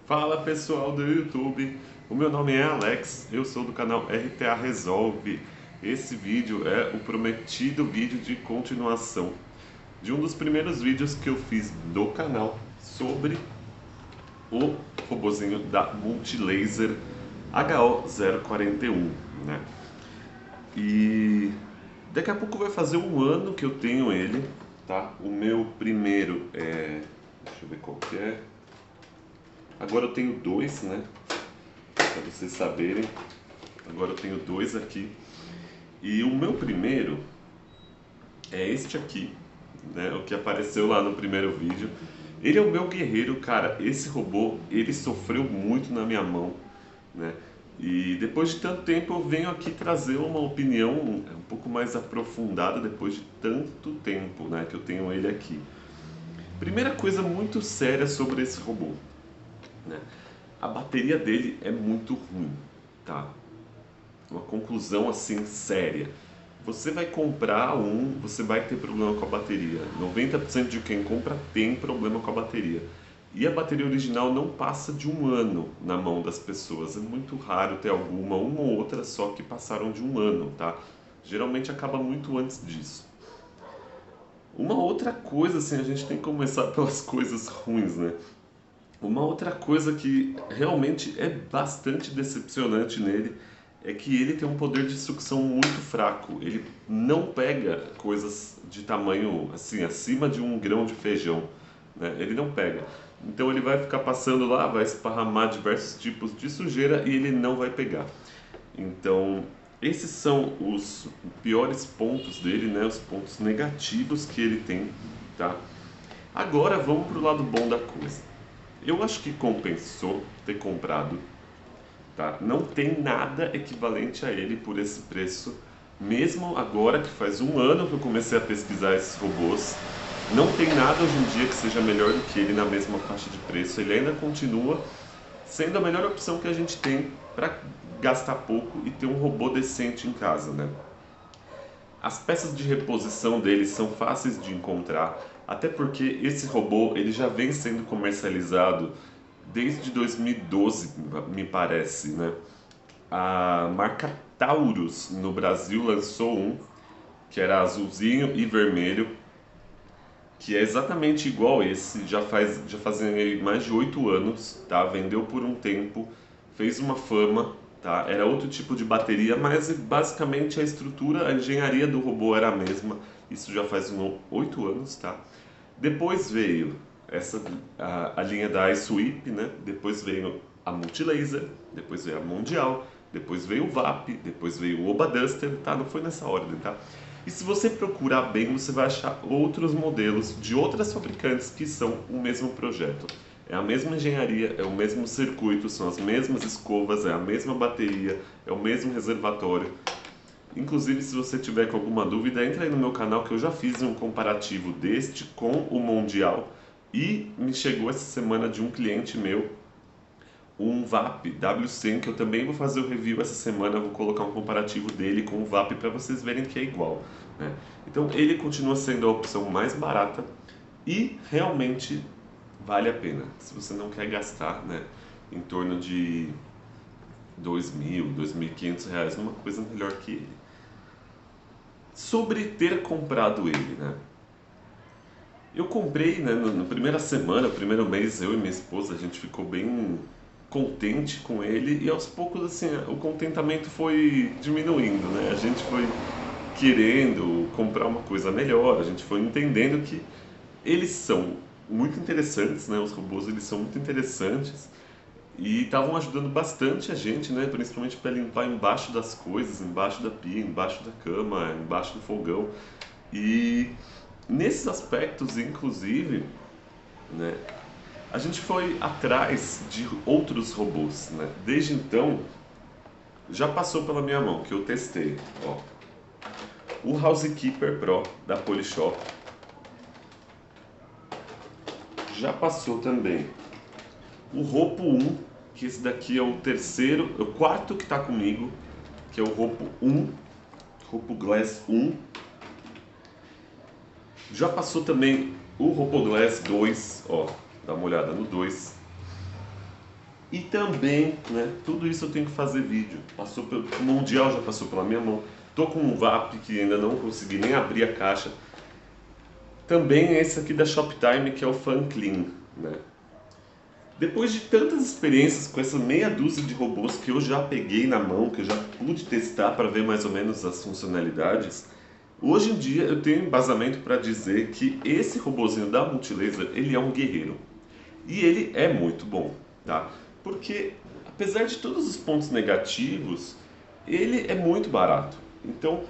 Fala pessoal do YouTube, o meu nome é Alex, eu sou do canal RTA Resolve. Esse vídeo é o prometido vídeo de continuação de um dos primeiros vídeos que eu fiz do canal sobre o robozinho da Multilaser HO041, né? E daqui a pouco vai fazer um ano que eu tenho ele, tá? O meu primeiro deixa eu ver qual que é. Agora eu tenho dois, né? Para vocês saberem. Agora eu tenho dois aqui. E o meu primeiro é este aqui, né? O que apareceu lá no primeiro vídeo. Ele é o meu guerreiro, cara. Esse robô, ele sofreu muito na minha mão, né? E depois de tanto tempo eu venho aqui trazer uma opinião um pouco mais aprofundada depois de tanto tempo, né, que eu tenho ele aqui. Primeira coisa muito séria sobre esse robô, né? A bateria dele é muito ruim, tá? Uma conclusão assim séria. Você vai comprar você vai ter problema com a bateria. 90% de quem compra tem problema com a bateria. E a bateria original não passa de um ano na mão das pessoas. É muito raro ter uma ou outra só que passaram de um ano, tá? Geralmente acaba muito antes disso. Uma outra coisa, assim, a gente tem que começar pelas coisas ruins, né? Uma outra coisa que realmente é bastante decepcionante nele é que ele tem um poder de sucção muito fraco. Ele não pega coisas de tamanho assim, acima de um grão de feijão, né? Ele não pega. Então ele vai ficar passando lá, vai esparramar diversos tipos de sujeira e ele não vai pegar. Então, esses são os piores pontos dele, né? Os pontos negativos que ele tem, tá? Agora vamos pro lado bom da coisa. Eu acho que compensou ter comprado, tá? Não tem nada equivalente a ele por esse preço, mesmo agora que faz um ano que eu comecei a pesquisar esses robôs. Não tem nada hoje em dia que seja melhor do que ele na mesma faixa de preço. Ele ainda continua sendo a melhor opção que a gente tem para gastar pouco e ter um robô decente em casa, né? As peças de reposição dele são fáceis de encontrar, até porque esse robô ele já vem sendo comercializado desde 2012, me parece, né? A marca Taurus no Brasil lançou um que era azulzinho e vermelho, que é exatamente igual esse, já fazem mais de 8 anos, tá? Vendeu por um tempo, fez uma fama, tá? Era outro tipo de bateria, mas basicamente a estrutura, a engenharia do robô era a mesma. Isso já faz 8 anos, tá? Depois veio a linha da iSweep, né? Depois veio a Multilaser, depois veio a Mundial, depois veio o VAP, depois veio o Obaduster, tá? Não foi nessa ordem, tá? E se você procurar bem, você vai achar outros modelos de outras fabricantes que são o mesmo projeto. É a mesma engenharia, é o mesmo circuito, são as mesmas escovas, é a mesma bateria, é o mesmo reservatório. Inclusive, se você tiver com alguma dúvida, entra aí no meu canal que eu já fiz um comparativo deste com o Mundial e me chegou essa semana de um cliente meu um VAP W100 que eu também vou fazer o review essa semana, vou colocar um comparativo dele com o VAP para vocês verem que é igual, né? Então ele continua sendo a opção mais barata e realmente vale a pena. Se você não quer gastar, né, em torno de 2.000, 2.500 reais numa coisa melhor que ele. Sobre ter comprado ele, né? Eu comprei, né, na primeira semana, primeiro mês, eu e minha esposa, a gente ficou bem contente com ele e aos poucos, assim, o contentamento foi diminuindo, né? A gente foi querendo comprar uma coisa melhor, a gente foi entendendo que eles são muito interessantes, né? Os robôs, eles são muito interessantes e estavam ajudando bastante a gente, né? Principalmente para limpar embaixo das coisas, embaixo da pia, embaixo da cama, embaixo do fogão. E nesses aspectos, inclusive, né, a gente foi atrás de outros robôs, né? Desde então, já passou pela minha mão, que eu testei, ó. O Housekeeper Pro da Polishop. Já passou também o Ropo 1, que esse daqui é o terceiro, o quarto que está comigo, que é o Ropo 1, Ropo Glass 1. Já passou também o Ropo Glass 2, ó, dá uma olhada no 2. E também, né, tudo isso eu tenho que fazer vídeo. O Mundial já passou pela minha mão. Tô com um VAP que ainda não consegui nem abrir a caixa. Também esse aqui da Shoptime, que é o Fan Clean, né? Depois de tantas experiências com essa meia dúzia de robôs que eu já peguei na mão, que eu já pude testar para ver mais ou menos as funcionalidades, hoje em dia eu tenho embasamento para dizer que esse robozinho da Multilaser, ele é um guerreiro. E ele é muito bom, tá? Porque apesar de todos os pontos negativos, ele é muito barato. Então,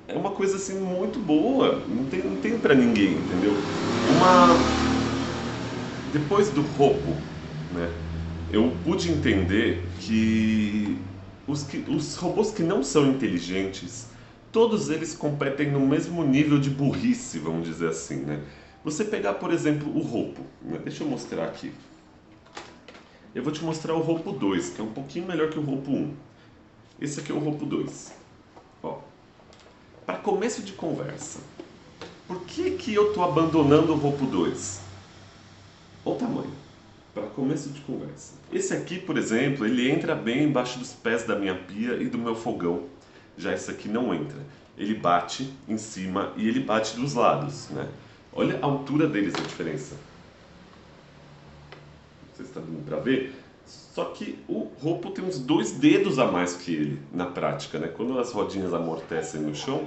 é uma coisa assim muito boa, não tem para ninguém, entendeu? Uma Depois do roubo, né, eu pude entender que os robôs que não são inteligentes, todos eles competem no mesmo nível de burrice, vamos dizer assim, né? Você pegar, por exemplo, o roubo, né? Deixa eu mostrar aqui. Eu vou te mostrar o roubo 2, que é um pouquinho melhor que o roubo 1. Esse aqui é o roubo 2. Ó, para começo de conversa, por que eu estou abandonando o roubo 2? Olha o tamanho, para começo de conversa. Esse aqui, por exemplo, ele entra bem embaixo dos pés da minha pia e do meu fogão. Já esse aqui não entra. Ele bate em cima e ele bate dos lados, né? Olha a altura deles, a diferença. Não sei se está dando para ver. Só que o roubo tem uns 2 dedos a mais que ele, na prática, né? Quando as rodinhas amortecem no chão,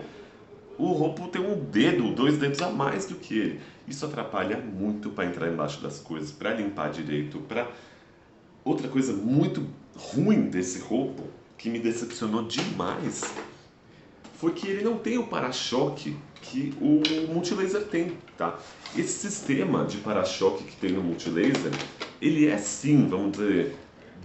o roubo tem um dedo, 2 dedos a mais do que ele. Isso atrapalha muito para entrar embaixo das coisas, para limpar direito, Outra coisa muito ruim desse roubo, que me decepcionou demais, foi que ele não tem o para-choque que o Multilaser tem, tá? Esse sistema de para-choque que tem no Multilaser, ele é sim, vamos dizer,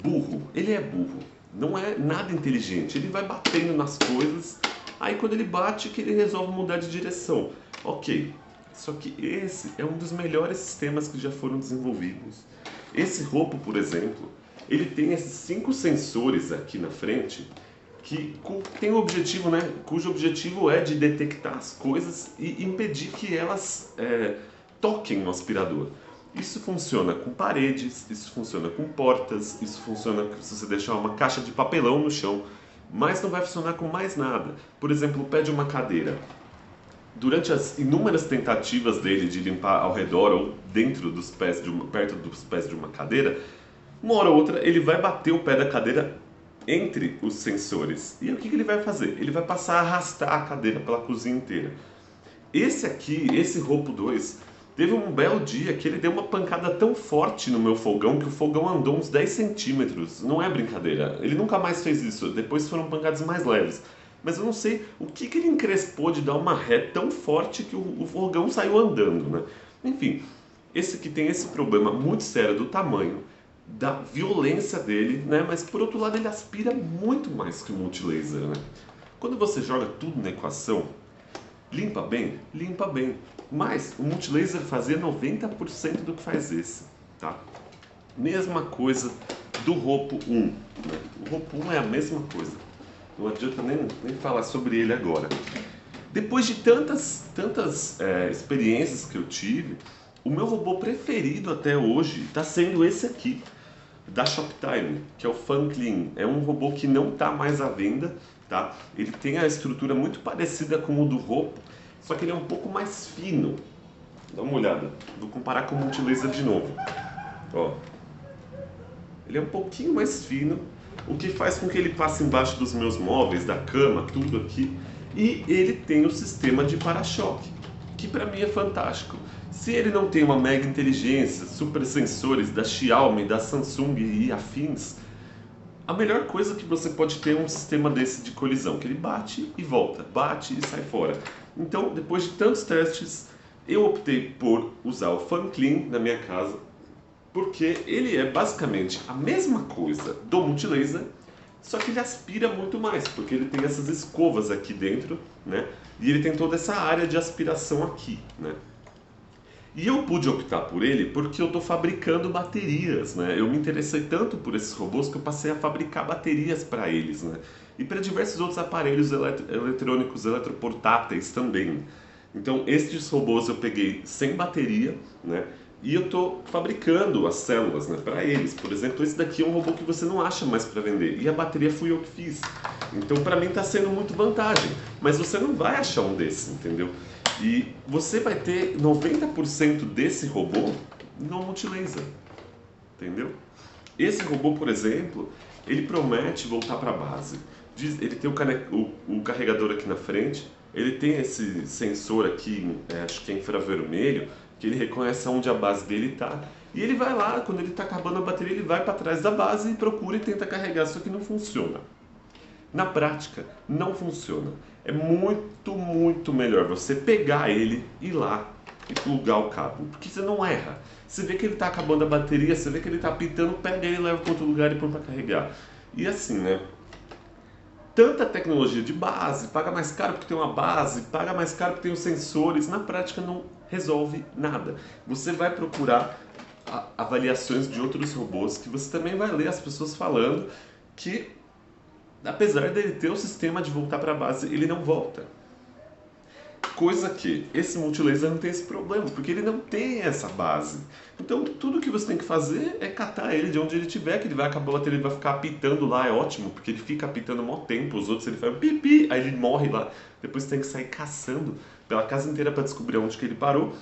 burro. Ele é burro. Não é nada inteligente. Ele vai batendo nas coisas, aí quando ele bate que ele resolve mudar de direção. Ok, só que esse é um dos melhores sistemas que já foram desenvolvidos. Esse roubo, por exemplo, ele tem esses 5 sensores aqui na frente que tem o objetivo, né, cujo objetivo é de detectar as coisas e impedir que elas toquem no aspirador. Isso funciona com paredes, isso funciona com portas, isso funciona se você deixar uma caixa de papelão no chão, mas não vai funcionar com mais nada. Por exemplo, o pé de uma cadeira. Durante as inúmeras tentativas dele de limpar ao redor ou dentro dos pés perto dos pés de uma cadeira, uma hora ou outra ele vai bater o pé da cadeira entre os sensores. E o que ele vai fazer? Ele vai passar a arrastar a cadeira pela cozinha inteira. Esse aqui, esse roubo 2, teve um belo dia que ele deu uma pancada tão forte no meu fogão que o fogão andou uns 10 centímetros. Não é brincadeira. Ele nunca mais fez isso. Depois foram pancadas mais leves. Mas eu não sei o que ele encrespou de dar uma ré tão forte que o fogão saiu andando, né? Enfim, esse aqui tem esse problema muito sério do tamanho, da violência dele, né? Mas por outro lado ele aspira muito mais que o Multilaser, né? Quando você joga tudo na equação, limpa bem? Limpa bem. Mas o Multilaser fazia 90% do que faz esse, tá? Mesma coisa do Roupo 1, né? O Roupo 1 é a mesma coisa. Não adianta nem falar sobre ele agora. Depois de tantas experiências que eu tive, o meu robô preferido até hoje está sendo esse aqui, da Shoptime, que é o Fan Clean. É um robô que não está mais à venda, tá? Ele tem a estrutura muito parecida com o do Roupo, só que ele é um pouco mais fino. Dá uma olhada. Vou comparar com o Multilaser de novo. Ó. Ele é um pouquinho mais fino, o que faz com que ele passe embaixo dos meus móveis, da cama, tudo aqui. E ele tem o sistema de para-choque, que para mim é fantástico. Se ele não tem uma mega inteligência, super sensores da Xiaomi, da Samsung e afins, a melhor coisa que você pode ter é um sistema desse de colisão, que ele bate e volta, bate e sai fora. Então, depois de tantos testes, eu optei por usar o Fan Clean na minha casa, porque ele é basicamente a mesma coisa do Multilaser, só que ele aspira muito mais, porque ele tem essas escovas aqui dentro, né? E ele tem toda essa área de aspiração aqui, né? E eu pude optar por ele porque eu estou fabricando baterias, né? Eu me interessei tanto por esses robôs que eu passei a fabricar baterias para eles, né? E para diversos outros aparelhos eletrônicos, eletroportáteis também. Então, estes robôs eu peguei sem bateria, né? E eu estou fabricando as células, né, para eles. Por exemplo, esse daqui é um robô que você não acha mais para vender. E a bateria fui eu que fiz. Então, para mim, está sendo muito vantagem. Mas você não vai achar um desse, entendeu? E você vai ter 90% desse robô no Multilaser, entendeu? Esse robô, por exemplo, ele promete voltar para a base. Ele tem o carregador aqui na frente, ele tem esse sensor aqui, acho que é infravermelho, que ele reconhece onde a base dele está. E ele vai lá, quando ele está acabando a bateria, ele vai para trás da base e procura e tenta carregar, só que não funciona. Na prática, não funciona. É muito, muito melhor você pegar ele, ir lá e plugar o cabo, porque você não erra. Você vê que ele está acabando a bateria, você vê que ele está pitando, pega ele, leva para outro lugar e põe para carregar. E assim, né? Tanta tecnologia de base, paga mais caro porque tem uma base, paga mais caro porque tem os sensores, na prática não resolve nada. Você vai procurar avaliações de outros robôs que você também vai ler as pessoas falando que, apesar dele ter o sistema de voltar para a base, ele não volta. Coisa que esse Multilaser não tem esse problema, porque ele não tem essa base. Então tudo que você tem que fazer é catar ele de onde ele estiver, que ele vai acabar a bateria, ele vai ficar apitando lá, é ótimo, porque ele fica apitando um maior tempo, os outros ele faz pipi, aí ele morre lá. Depois você tem que sair caçando pela casa inteira para descobrir onde que ele parou.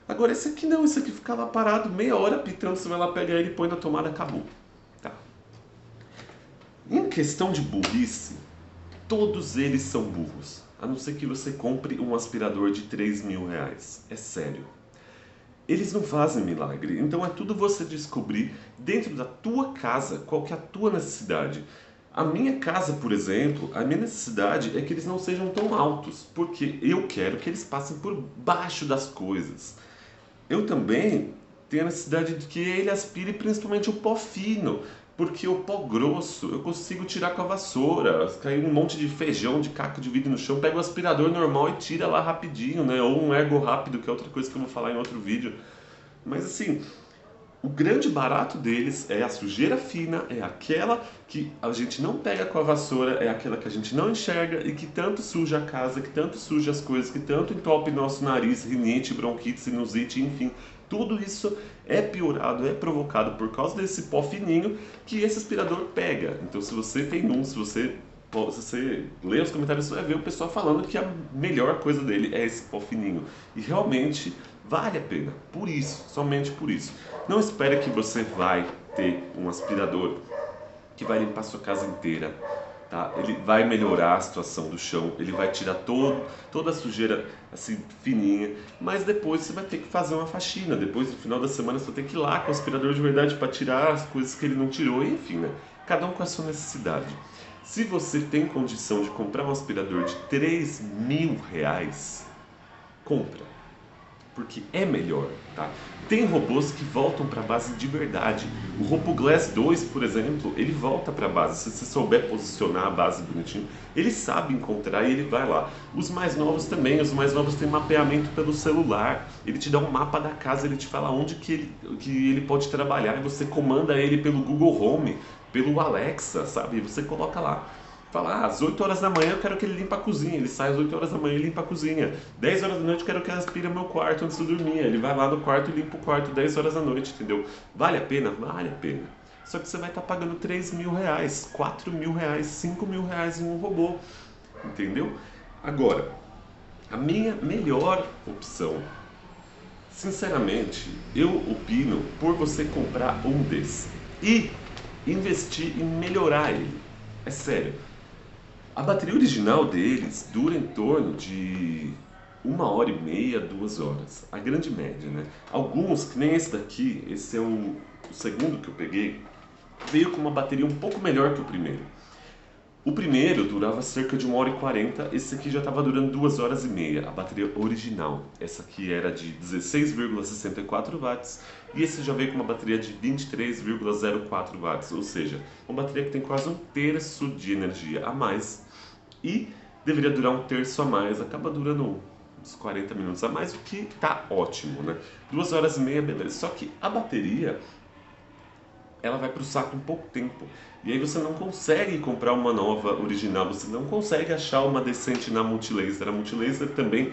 Agora esse aqui não, esse aqui fica lá parado, meia hora apitando, você vai lá pegar ele, põe na tomada, acabou. Tá. Em questão de burrice, todos eles são burros. A não ser que você compre um aspirador de 3 mil reais. É sério. Eles não fazem milagre. Então é tudo você descobrir dentro da tua casa qual que é a tua necessidade. A minha casa, por exemplo, a minha necessidade é que eles não sejam tão altos. Porque eu quero que eles passem por baixo das coisas. Eu também tenho a necessidade de que ele aspire principalmente o pó fino. Porque o pó grosso eu consigo tirar com a vassoura. Caiu um monte de feijão, de caco de vidro no chão, pega o aspirador normal e tira lá rapidinho, né? Ou um ergo rápido, que é outra coisa que eu vou falar em outro vídeo. Mas assim, o grande barato deles é a sujeira fina, é aquela que a gente não pega com a vassoura, é aquela que a gente não enxerga e que tanto suja a casa, que tanto suja as coisas, que tanto entope nosso nariz, rinite, bronquite, sinusite, enfim. Tudo isso é piorado, é provocado por causa desse pó fininho que esse aspirador pega. Então se você tem se você ler os comentários, você vai ver o pessoal falando que a melhor coisa dele é esse pó fininho. E realmente vale a pena, por isso, somente por isso. Não espere que você vai ter um aspirador que vai limpar a sua casa inteira. Tá? Ele vai melhorar a situação do chão, ele vai tirar toda a sujeira assim fininha, mas depois você vai ter que fazer uma faxina. Depois, no final da semana, você vai ter que ir lá com o aspirador de verdade para tirar as coisas que ele não tirou, enfim, né? Cada um com a sua necessidade. Se você tem condição de comprar um aspirador de 3 mil reais, compra. Porque é melhor, tá? Tem robôs que voltam para a base de verdade. O RoboGlass 2, por exemplo, ele volta para a base. Se você souber posicionar a base bonitinho, ele sabe encontrar e ele vai lá. Os mais novos também, os mais novos têm mapeamento pelo celular. Ele te dá um mapa da casa, ele te fala onde que ele pode trabalhar e você comanda ele pelo Google Home, pelo Alexa, sabe? Você coloca lá. Fala, às 8 horas da manhã eu quero que ele limpe a cozinha. Ele sai às 8 horas da manhã e limpa a cozinha. 10 horas da noite eu quero que ele aspire meu quarto antes de dormir. Ele vai lá no quarto e limpa o quarto 10 horas da noite, entendeu? Vale a pena? Vale a pena. Só que você vai estar pagando 3 mil reais, 4 mil reais, 5 mil reais em um robô. Entendeu? Agora, a minha melhor opção, sinceramente, eu opino por você comprar um desse e investir em melhorar ele. É sério. A bateria original deles dura em torno de 1h30, 2 horas. A grande média, né? Alguns, que nem esse daqui, esse é o segundo que eu peguei, veio com uma bateria um pouco melhor que o primeiro. O primeiro durava cerca de 1h40, esse aqui já estava durando 2h30, a bateria original. Essa aqui era de 16,64 watts e esse já veio com uma bateria de 23,04 watts, ou seja, uma bateria que tem quase um terço de energia a mais e deveria durar um terço a mais, acaba durando uns 40 minutos a mais, o que tá ótimo, né? 2h30, beleza. Só que a bateria, ela vai pro saco em pouco tempo. E aí você não consegue comprar uma nova original, você não consegue achar uma decente na Multilaser. A Multilaser também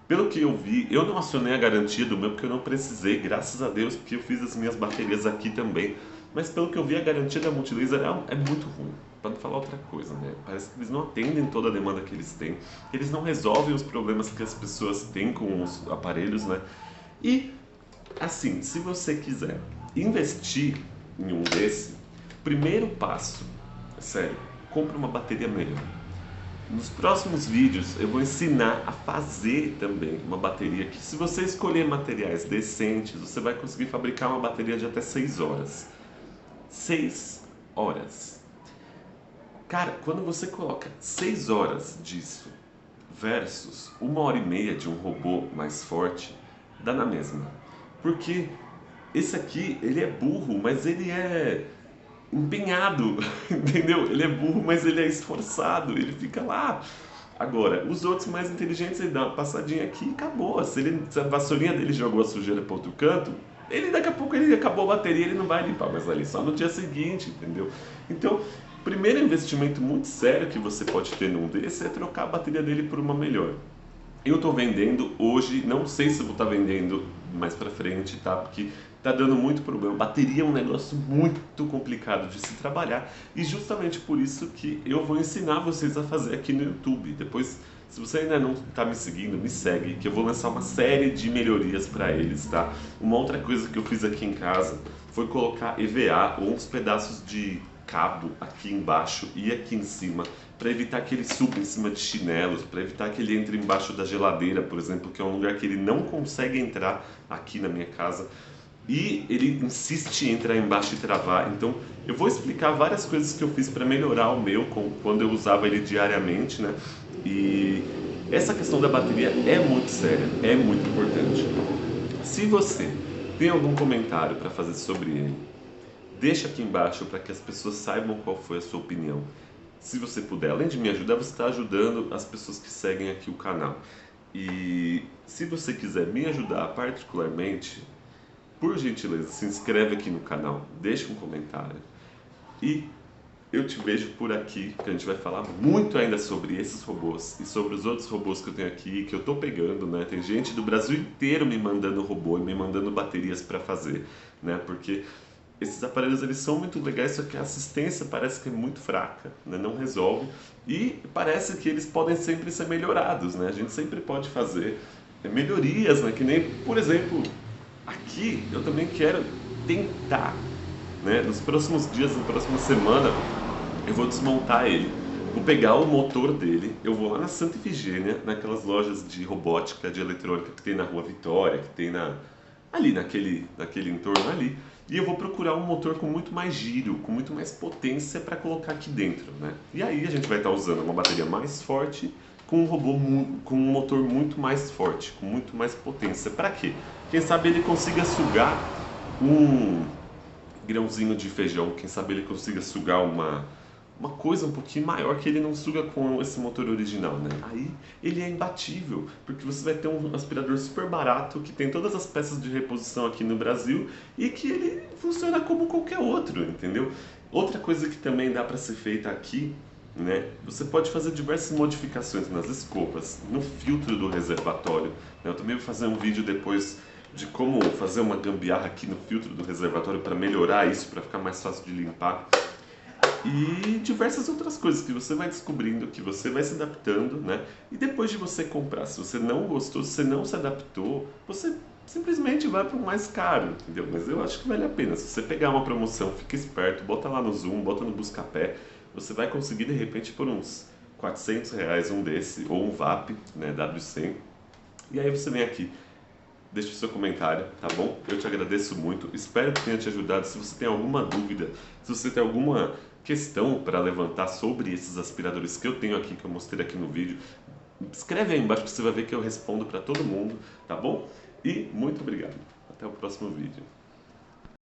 Pelo que eu vi, eu não acionei a garantia do meu porque eu não precisei, graças a Deus, porque eu fiz as minhas baterias aqui também. Mas pelo que eu vi, a garantia da Multilaser é muito ruim, para não falar outra coisa, né? Parece que eles não atendem toda a demanda que eles têm, eles não resolvem os problemas que as pessoas têm com os aparelhos, né? E, assim, se você quiser investir em um desse, primeiro passo, sério, compre uma bateria melhor. Nos próximos vídeos eu vou ensinar a fazer também uma bateria que, se você escolher materiais decentes, você vai conseguir fabricar uma bateria de até 6 horas. 6 horas. Cara, quando você coloca 6 horas disso versus 1 hora e meia de um robô mais forte, dá na mesma. Porque esse aqui, ele é burro, mas ele é empenhado, entendeu? Ele é burro, mas ele é esforçado, ele fica lá. Agora, os outros mais inteligentes, ele dá uma passadinha aqui e acabou. Se a vassourinha dele jogou a sujeira para outro canto, ele daqui a pouco ele acabou a bateria, ele não vai limpar mais ali, só no dia seguinte, entendeu? Então, primeiro investimento muito sério que você pode ter num desse é trocar a bateria dele por uma melhor. Eu estou vendendo hoje, não sei se eu vou estar vendendo mais pra frente, tá? Porque tá dando muito problema. Bateria é um negócio muito complicado de se trabalhar e justamente por isso que eu vou ensinar vocês a fazer aqui no YouTube. Depois, se você ainda não está me seguindo, me segue, que eu vou lançar uma série de melhorias para eles, tá? Uma outra coisa que eu fiz aqui em casa foi colocar EVA ou uns pedaços de cabo aqui embaixo e aqui em cima, para evitar que ele suba em cima de chinelos, para evitar que ele entre embaixo da geladeira, por exemplo, que é um lugar que ele não consegue entrar aqui na minha casa. E ele insiste em entrar embaixo e travar. Então eu vou explicar várias coisas que eu fiz para melhorar o meu quando eu usava ele diariamente, né? E essa questão da bateria é muito séria, é muito importante. Se você tem algum comentário para fazer sobre ele, deixa aqui embaixo para que as pessoas saibam qual foi a sua opinião. Se você puder, além de me ajudar, você está ajudando as pessoas que seguem aqui o canal. E se você quiser me ajudar particularmente, por gentileza, se inscreve aqui no canal, deixa um comentário e eu te vejo por aqui, que a gente vai falar muito ainda sobre esses robôs e sobre os outros robôs que eu tenho aqui, que eu tô pegando, né? Tem gente do Brasil inteiro me mandando robô e me mandando baterias para fazer, né? Porque esses aparelhos eles são muito legais, só que a assistência parece que é muito fraca, né? Não resolve e parece que eles podem sempre ser melhorados, né? A gente sempre pode fazer melhorias, né? Que nem, por exemplo, aqui eu também quero tentar, né? Nos próximos dias, na próxima semana, eu vou desmontar ele. Vou pegar o motor dele, eu vou lá na Santa Efigênia, naquelas lojas de robótica, de eletrônica que tem na Rua Vitória, que tem ali naquele entorno ali, e eu vou procurar um motor com muito mais giro, com muito mais potência para colocar aqui dentro, né? E aí a gente vai estar usando uma bateria mais forte com um robô com um motor muito mais forte, com muito mais potência. Para quê? Quem sabe ele consiga sugar um grãozinho de feijão, quem sabe ele consiga sugar uma coisa um pouquinho maior que ele não suga com esse motor original, né? Aí ele é imbatível, porque você vai ter um aspirador super barato que tem todas as peças de reposição aqui no Brasil e que ele funciona como qualquer outro, entendeu? Outra coisa que também dá para ser feita aqui, né? Você pode fazer diversas modificações nas escovas, no filtro do reservatório, né? Eu também vou fazer um vídeo depois de como fazer uma gambiarra aqui no filtro do reservatório para melhorar isso, para ficar mais fácil de limpar. E diversas outras coisas que você vai descobrindo, que você vai se adaptando, né? E depois de você comprar, se você não gostou, se você não se adaptou, você simplesmente vai para o mais caro, entendeu? Mas eu acho que vale a pena. Se você pegar uma promoção, fica esperto, bota lá no Zoom, bota no Buscapé, você vai conseguir de repente por uns R$ 400 um desse, ou um VAP, né, W100. E aí você vem aqui, deixe o seu comentário, tá bom? Eu te agradeço muito, espero que tenha te ajudado. Se você tem alguma dúvida, se você tem alguma questão para levantar sobre esses aspiradores que eu tenho aqui, que eu mostrei aqui no vídeo, escreve aí embaixo que você vai ver que eu respondo para todo mundo, tá bom? E muito obrigado, até o próximo vídeo.